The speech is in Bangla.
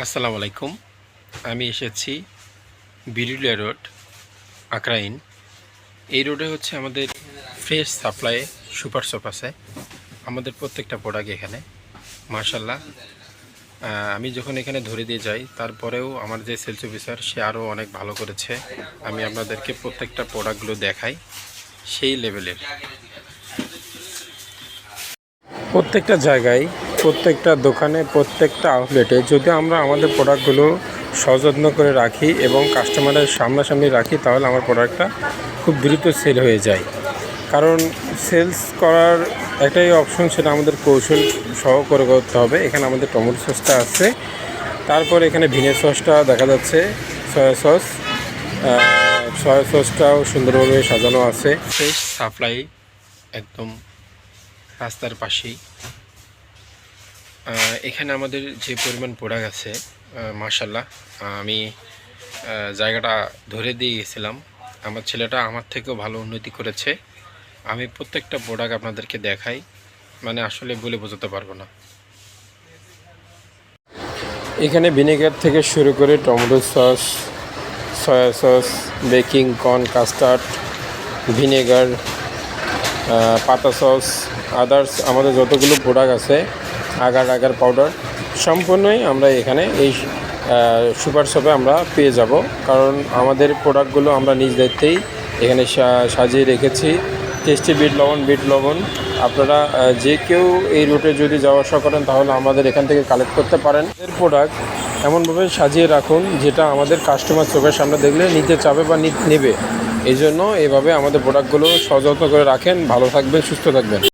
আসসালামু আলাইকুম। আমি এসেছি বিরুলিয়া রোড, আকরাইন। এই রোডে হচ্ছে আমাদের ফ্রেশ সাপ্লাই সুপার শপ আছে। আমাদের প্রত্যেকটা প্রোডাক্ট এখানে মার্শাল্লাহ। আমি যখন এখানে ধরে দিয়ে যাই, তারপরেও আমার যে সেলস অফিসার সে আরও অনেক ভালো করেছে। আমি আপনাদেরকে প্রত্যেকটা প্রোডাক্টগুলো দেখাই সেই লেভেলের। প্রত্যেকটা জায়গায়, প্রত্যেকটা দোকানে, প্রত্যেকটা আউটলেটে যদি আমরা আমাদের প্রোডাক্টগুলো সযত্ন করে রাখি এবং কাস্টমারের সামনাসামনি রাখি, তাহলে আমার প্রোডাক্টটা খুব দ্রুত সেল হয়ে যায়। কারণ সেলস করার একটাই অপশন, সেটা আমাদের কৌশল সহ করে করতে হবে। এখানে আমাদের টমেটো সসটা আছে, তারপর এখানে ভিনেগার সসটা দেখা যাচ্ছে, সয়া সসটাও সুন্দরভাবে সাজানো আছে। ফ্রেশ সাপ্লাই একদম রাস্তার পাশেই। এখানে আমাদের যে পরিমাণ প্রোডাক্ট আছে মাশাল্লাহ, আমি জায়গাটা ধরে দিয়ে গেছিলাম। আমার ছেলেটা আমার থেকেও ভালো উন্নতি করেছে। আমি প্রত্যেকটা প্রোডাক্ট আপনাদেরকে দেখাই, মানে আসলে বলে বোঝাতে পারবো না। এখানে ভিনেগার থেকে শুরু করে tomato sauce, soya sauce, baking corn, custard, vinegar, পাতা সস, আদার্স আমাদের যতগুলো প্রোডাক্ট আছে, আগার পাউডার, সম্পূর্ণই আমরা এখানে এই সুপার শপে আমরা পেয়ে যাব। কারণ আমাদের প্রোডাক্টগুলো আমরা নিজ দায়িত্বেই এখানে সাজিয়ে রেখেছি। টেস্টি বিট লবণ আপনারা যে কেউ এই রুটে যদি যাওয়া আসা করেন, তাহলে আমাদের এখান থেকে কালেক্ট করতে পারেন। এর প্রোডাক্ট এমনভাবে সাজিয়ে রাখুন যেটা আমাদের কাস্টমার চোখের সামনে দেখলে নিতে চাবে বা নেবে। এই জন্য এভাবে আমাদের প্রোডাক্টগুলো সযত্ন করে রাখেন। ভালো থাকবেন, সুস্থ থাকবেন।